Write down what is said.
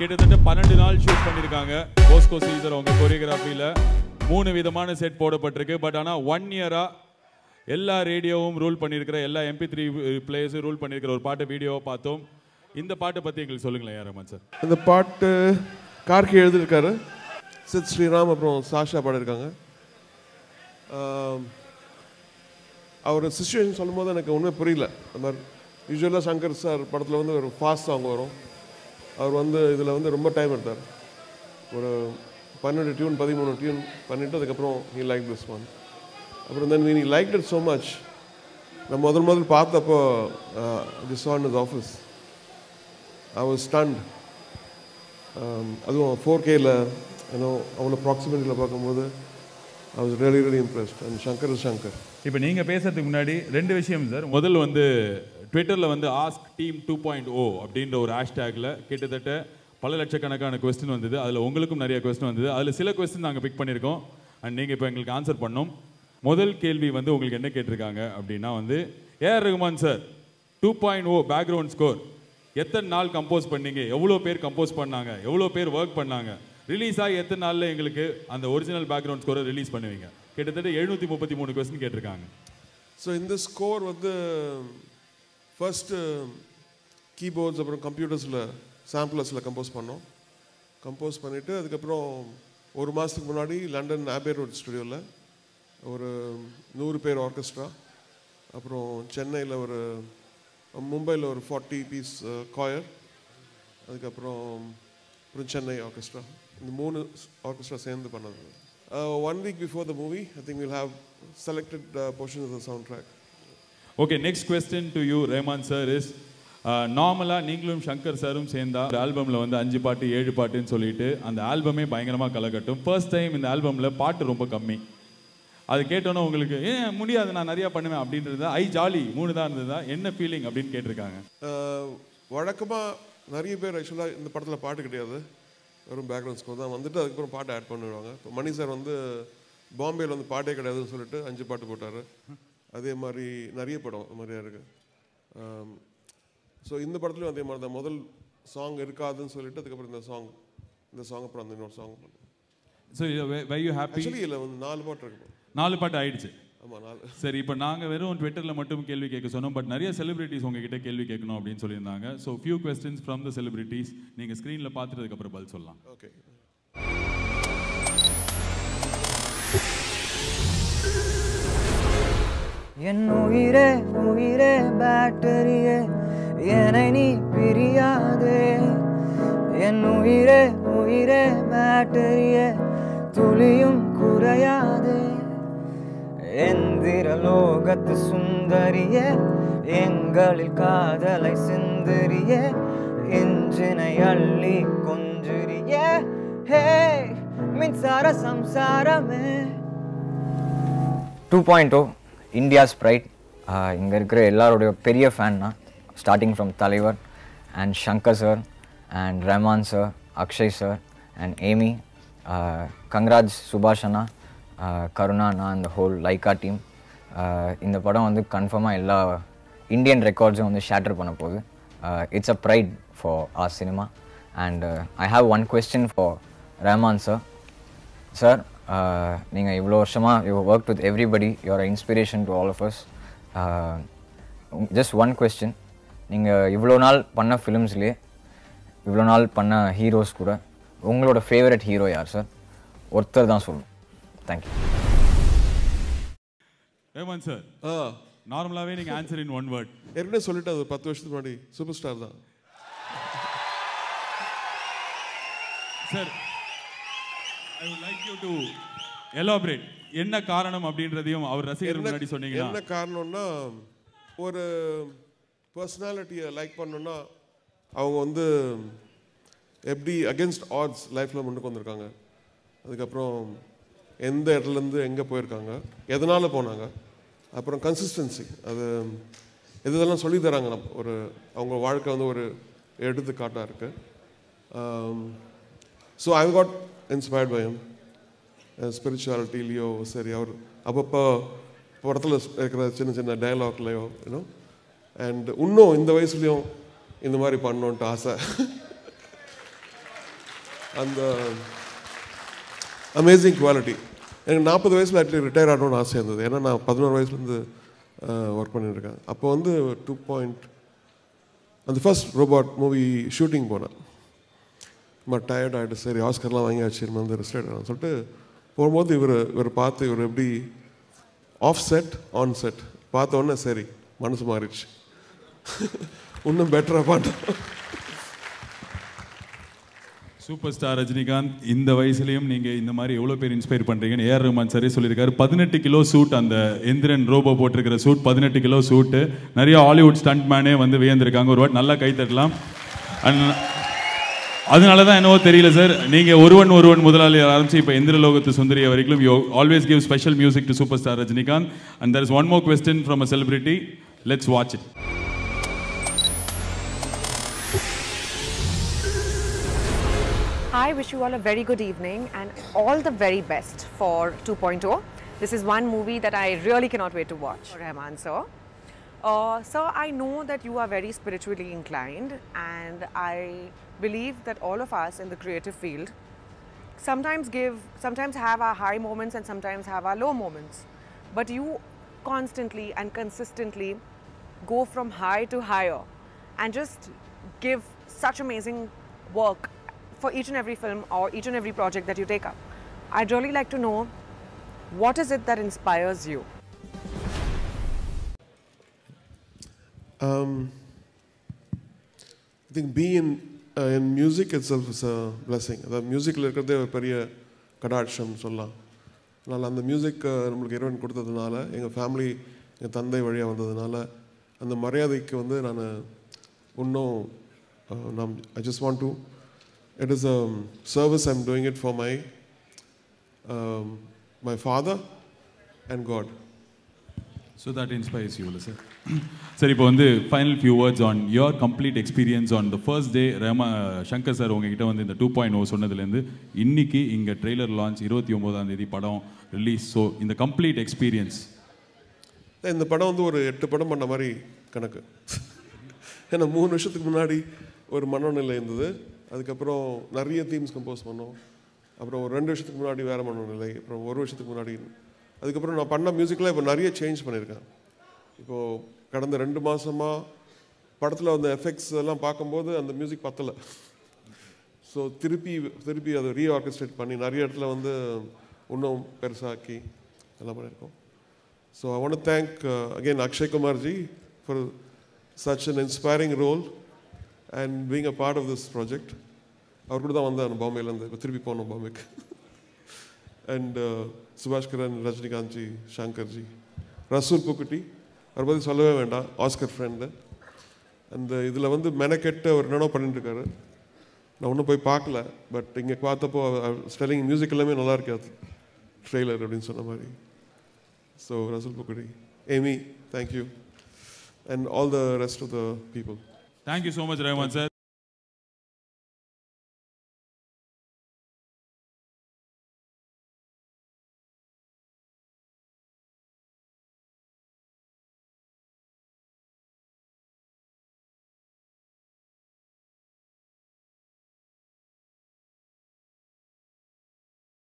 கிட்டத்தட்ட 12 நாள் ஷூட் பண்ணியிருக்காங்க. போஸ்கோ சீசர் அவங்க கொரியோகிராஃபியில் 3 விதமான செட் போடப்பட்டிருக்கு. பட் ஆனால் 1 இயராக எல்லா ரேடியோவும் ரூல் பண்ணியிருக்கிற, எல்லா MP3 பிளேயர்ஸும் ரூல் பண்ணியிருக்கிற ஒரு பாட்டு வீடியோவை பார்த்தோம். இந்த பாட்டை பற்றி எங்களுக்கு சொல்லுங்களேன் யார் ரஹ்மான் சார். இந்த பாட்டு கார்கி எழுதியிருக்காரு, சித் ஸ்ரீராம் அப்புறம் சாஷா பாடியிருக்காங்க. அவர் சிச்சுவேஷன் சொல்லும் போது எனக்கு ஒன்றுமே புரியல. அந்த மாதிரி யூஸ்வலாக சங்கர் சார் படத்தில் வந்து ஒரு ஃபாஸ்ட் சாங் வரும். அவர் வந்து இதில் வந்து ரொம்ப டைம் எடுத்தார். ஒரு 12 டியூன் 13 டியூன் பண்ணிவிட்டு அதுக்கப்புறம் ஹி லைக் திஸ் ஒன். அப்புறம் then he like it so much. நான் முதல் பார்த்தப்போ this on his office I was stunned. அதுவும் 4Kல ஏன்னோ அவ்வளோ ப்ராக்சிமிட்டியில் பார்க்கும்போது I was really impressed. And Shankar is Shankar. இப்போ நீங்கள் பேசுறதுக்கு முன்னாடி 2 விஷயம் சார். முதல் வந்து ட்விட்டரில் வந்து ஆஸ்க் டீம் 2.0 அப்படின்ற ஒரு ஹேஷ்டேக்கில் கிட்டத்தட்ட பல லட்சக்கணக்கான கொஸ்டின் வந்தது. அதில் உங்களுக்கும் நிறைய கொஸ்டின் வந்தது. அதில் சில கொஸ்டின் நாங்கள் பிக் பண்ணியிருக்கோம் அண்ட் நீங்கள் இப்போ எங்களுக்கு ஆன்சர் பண்ணோம். முதல் கேள்வி வந்து உங்களுக்கு என்ன கேட்டிருக்காங்க அப்படின்னா வந்து AR Rahman sir 2.0 background score எத்தனை நாள் கம்போஸ் பண்ணீங்க, எவ்வளோ பேர் கம்போஸ் பண்ணாங்க, எவ்வளோ பேர் ஒர்க் பண்ணாங்க, ரிலீஸ் ஆகி எத்தனை நாளில் எங்களுக்கு அந்த ஒரிஜினல் பேக்ரவுண்ட் ஸ்கோரை ரிலீஸ் பண்ணுவீங்க? கிட்டத்தட்ட 733 கொஸ்டின் கேட்டிருக்காங்க. ஸோ இந்த ஸ்கோர் வந்து ஃபர்ஸ்ட்டு கீபோர்ட்ஸ் அப்புறம் கம்ப்யூட்டர்ஸில் சாம்பிளர்ஸில் கம்போஸ் பண்ணோம். கம்போஸ் பண்ணிவிட்டு அதுக்கப்புறம் 1 மாதத்துக்கு முன்னாடி லண்டன் ஆபே ரோட் ஸ்டுடியோவில் ஒரு 100 பேர் ஆர்கெஸ்ட்ரா, அப்புறம் சென்னையில் மும்பையில் ஒரு 40 பீஸ் காயர், அதுக்கப்புறம் சென்னை ஆர்கெஸ்ட்ரா, இந்த 3 ஆர்கெஸ்ட்ரா சேர்ந்து பண்ணது. 1 week before the movie, I think we'll have selected portions of the soundtrack. Okay, next question to you, Rahman sir, is நார்மலாக நீங்களும் சங்கர் சாரும் சேர்ந்தா ஒரு ஆல்பமில் வந்து 5 பாட்டு 7 பாட்டுன்னு சொல்லிட்டு அந்த ஆல்பமே பயங்கரமாக கலக்கட்டும். ஃபர்ஸ்ட் டைம் இந்த ஆல்பமில் பாட்டு ரொம்ப கம்மி. அது கேட்டோன்னா உங்களுக்கு ஏன் முடியாது, நான் நிறையா பண்ணுவேன் அப்படின்றது ஜாலி 3 தான் இருந்ததா, என்ன ஃபீலிங் அப்படின்னு கேட்டிருக்காங்க. வழக்கமாக நிறைய பேர் ஆக்சுவலாக இந்த படத்தில் பாட்டு கிடையாது, வெறும் பேக்ரவுண்ட் ஸ்கோர் தான். வந்துட்டு அதுக்கப்புறம் பாட்டு ஆட் பண்ணிடுவாங்க. இப்போ மணி சார் வந்து பாம்பேயில் வந்து பாட்டே கிடையாதுன்னு சொல்லிட்டு 5 பாட்டு போட்டார். அதே மாதிரி நிறைய படம் மாதிரியா இருக்குது. ஸோ இந்த படத்துலையும் அதே மாதிரி தான். முதல் சாங் இருக்காதுன்னு சொல்லிட்டு அதுக்கப்புறம் இந்த சாங் அப்புறம் அந்த இன்னொரு சாங் பண்ணுவோம். So why you happy? Actually இதில் வந்து 4 பாட்டு இருக்கு. 4 பாட்டு ஆயிடுச்சு. ஆமாம் 4. சரி, இப்போ நாங்கள் வெறும் ட்விட்டரில் மட்டும் கேள்வி கேட்க சொன்னோம். பட் நிறைய செலிபிரிட்டிஸ் உங்ககிட்ட கேள்வி கேட்கணும் அப்படின்னு சொல்லியிருந்தாங்க. So few questions from the celebrities. நீங்கள் ஸ்க்ரீனில் பார்த்துட்டதுக்கப்புறம் பதில் சொல்லலாம். ஓகே. என் உயிரே உயிரே பேட்டரியே என்னை நீ பிரியாதே. என் உயிரே உயிரே பேட்டரியே துளியும் குறையாதே. எந்திர லோகத்து சுந்தரியே எங்களில் காதலை சிந்தரியே எஞ்சினை அள்ளி கொஞ்சிரியே. ஹே மின்சார சம்சாரமே. 2.0 இந்தியாஸ் ப்ரைட். இங்கே இருக்கிற எல்லாரோடைய பெரிய ஃபேன் நான். ஸ்டார்டிங் ஃப்ரம் தலைவர் and Shankar sir and Rahman sir, Akshay sir and Amy. கங்ராஜ் சுபாஷ் அண்ணா, கருணா அண்ணா அந்த ஹோல் லைக்கா டீம். இந்த படம் வந்து கன்ஃபார்மாக எல்லா இந்தியன் ரெக்கார்ட்ஸும் வந்து ஷேட்டர் பண்ண போகுது. It's a pride for our cinema. And I have one question for Rahman sir. Sir, நீங்கள் இவ்வளோ வருஷமாக you work with everybody, you are inspiration to all of us. Just one question. நீங்கள் இவ்வளோ நாள் பண்ண ஃபிலிம்ஸ்லேயே, இவ்வளோ நாள் பண்ண ஹீரோஸ் கூட உங்களோட ஃபேவரட் ஹீரோ யார் சார்? ஒருத்தர் தான் சொல்லணும். தேங்க்யூ. ரஹ்மான் சார், நார்மலாகவே நீங்கள் ஆன்சர் இன் ஒன் வேர்ட். ஏற்கனவே சொல்லிட்டு அது 10 வருஷத்துக்கு முன்னாடி சூப்பர் ஸ்டார் தான் sir. I would like you to elaborate. என்ன காரணம் அப்படின்றதையும் அவர் ரசிகர்கள் முன்னாடி சொன்னீங்கன்னா. என்ன காரணம்னா, ஒரு பர்சனாலிட்டியை லைக் பண்ணோன்னா அவங்க வந்து எப்படி அகென்ஸ்ட் ஆட்ஸ் லைஃப்பில் முன்னுக்கு வந்திருக்காங்க. அதுக்கப்புறம் எந்த இடத்துலேருந்து எங்கே போயிருக்காங்க, எதனால் போனாங்க, அப்புறம் கன்சிஸ்டன்சி, அது இதெல்லாம் சொல்லி தராங்க. ஒரு அவங்க வாழ்க்கை வந்து ஒரு எடுத்துக்காட்டாக இருக்குது. So I got inspired by him. Spirituality Leo சரி, அவர் அப்பப்போ படத்தில் இருக்கிற சின்ன சின்ன டயலாக்லையோ யூனோ, அண்ட் இன்னும் இந்த வயசுலேயும் இந்த மாதிரி பண்ணணுன்ட்டு ஆசை. அந்த அமேசிங் குவாலிட்டி. எனக்கு 40 வயசில் அட்லீஸ்ட் ரிட்டையர் ஆகணும்னு ஆசை இருந்தது. ஏன்னா நான் 11 வயசுலேருந்து ஒர்க் பண்ணிட்டுருக்கேன். அப்போ வந்து 2. அந்த ஃபர்ஸ்ட் ரோபோட் மூவி ஷூட்டிங் போனேன். ரொம்ப டயர்ட் ஆகிட்டு, சரி ஆஸ்கர்லாம் வாங்கியாச்சு, வந்து ரெஸ்ட் எடுக்கலாம்னு சொல்லிட்டு போகும்போது இவர் பார்த்து இவர் எப்படி ஆஃப் செட் ஆன் செட் பார்த்த உடனே சரி மனசு மாறிடுச்சு. இன்னும் பெட்டராக பார்த்தோம். சூப்பர் ஸ்டார் ரஜினிகாந்த், இந்த வயசுலையும் நீங்கள் இந்த மாதிரி எவ்வளோ பேர் இன்ஸ்பயர் பண்ணுறீங்கன்னு ஏஆர் ரஹ்மான் சரே சொல்லியிருக்காரு. 18 கிலோ சூட், அந்த எந்திரன் ரோபோ போட்டிருக்கிற சூட் 18 கிலோ சூட்டு. நிறைய ஹாலிவுட் ஸ்டண்ட் மேனே வந்து வியந்திருக்காங்க. ஒரு வாட்டி நல்லா கை தட்டலாம். அதனால தான் என்னவோ தெரியல சார், நீங்கள் ஒருவன் முதலாளி ஆரம்பிச்சு இப்போ எந்திரலோகத்து சுந்தரிய வரைக்கும் you always give special music to super star Rajinikanth. And there is one more question from a celebrity. Let's watch it. I wish you all a very good evening and all the very best for 2.0. This is one movie that I really cannot wait to watch. Rahman sir. Sir, I know that you are very spiritually inclined, and I believe that all of us in the creative field sometimes have our high moments and sometimes have our low moments. But you constantly and consistently go from high to higher and just give such amazing work for each and every film or each and every project that you take up. I'd really like to know, what is it that inspires you? I think being in music itself is a blessing. அதாவது மியூசிக்கில் இருக்கிறதே ஒரு பெரிய கடாட்சம் சொல்லலாம். அதனால் அந்த music நம்மளுக்கு இறைவன் கொடுத்ததுனால, எங்கள் ஃபேமிலி எங்கள் தந்தை வழியாக வந்ததுனால அந்த மரியாதைக்கு வந்து நான் இன்னும் I just want to, it is a service. I'm doing it for my father and God. So that inspires you, sir. சரி, இப்போ வந்து final few words on your complete experience on the first day. Shankar sir உங்ககிட்ட வந்து இந்த 2.0 சொன்னதுலேருந்து இன்னைக்கு இங்கே trailer launch 29ஆம் தேதி படம் ரிலீஸ். ஸோ இந்த கம்ப்ளீட் எக்ஸ்பீரியன்ஸ். இந்த படம் வந்து ஒரு 8 படம் பண்ண மாதிரி கணக்கு. ஏன்னா 3 வருஷத்துக்கு முன்னாடி ஒரு மனோநிலை இருந்தது, அதுக்கப்புறம் நிறைய தீம்ஸ் கம்போஸ் பண்ணோம், அப்புறம் ஒரு 2 வருஷத்துக்கு முன்னாடி வேறு மனோநிலை, அப்புறம் 1 வருஷத்துக்கு முன்னாடி, அதுக்கப்புறம் நான் பண்ண மியூசிக்கில் இப்போ நிறைய சேஞ்ச் பண்ணியிருக்கேன். இப்போது கடந்த 2 மாதமாக படத்தில் அந்த எஃபெக்ட்ஸ் எல்லாம் பார்க்கும்போது அந்த மியூசிக் பத்தலை. ஸோ திருப்பி அதை ரீஆர்கஸ்ட்ரேட் பண்ணி நிறைய இடத்துல வந்து இன்னும் பெருசாக்கி எல்லாம் பண்ணியிருக்கோம். So I want to thank again Akshay Kumarji for such an inspiring role and being a part of this project. அவர் கூட தான் வந்தேன் பாம்பேலேருந்து, இப்போ திருப்பி போனோம் பாம்பேக்கு. அண்ட் சுபாஷ் கரன், ரஜினிகாந்த்ஜி, ஷங்கர்ஜி, ரசூல் புக்குட்டி, அவரை பற்றி சொல்லவே வேண்டாம், ஆஸ்கர் ஃப்ரெண்டு. அந்த இதில் வந்து மெனக்கெட்டு அவர் என்னென்ன பண்ணிட்டுருக்காரு. நான் ஒன்றும் போய் பார்க்கல, பட் இங்கே பார்த்தப்போ ஸ்டெல்லிங் மியூசிக் எல்லாமே நல்லா இருக்காது ட்ரெய்லர் அப்படின்னு சொன்ன மாதிரி. So Resul Pookutty, Amy, thank you, and all the rest of the people. Thank you so much, Rahman sir.